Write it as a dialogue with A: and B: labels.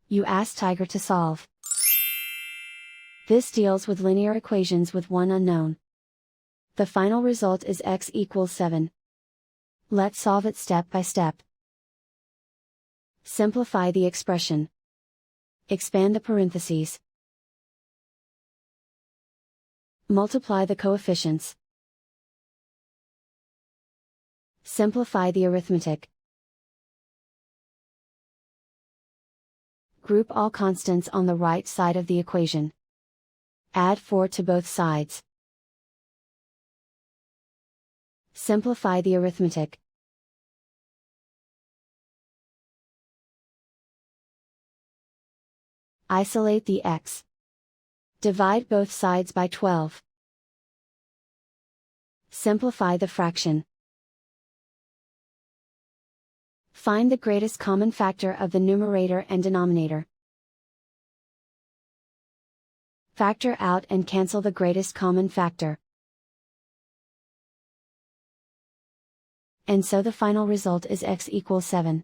A: You ask Tiger to solve. This deals with linear equations with one unknown. The final result is x equals 7. Let's solve it step by step. Simplify the expression. Expand the parentheses. Multiply the coefficients. Simplify the arithmetic. Group all constants on the right side of the equation. Add 4 to both sides. Simplify the arithmetic. Isolate the x. Divide both sides by 12. Simplify the fraction. Find the greatest common factor of the numerator and denominator. Factor out and cancel the greatest common factor. And so the final result is x equals 7.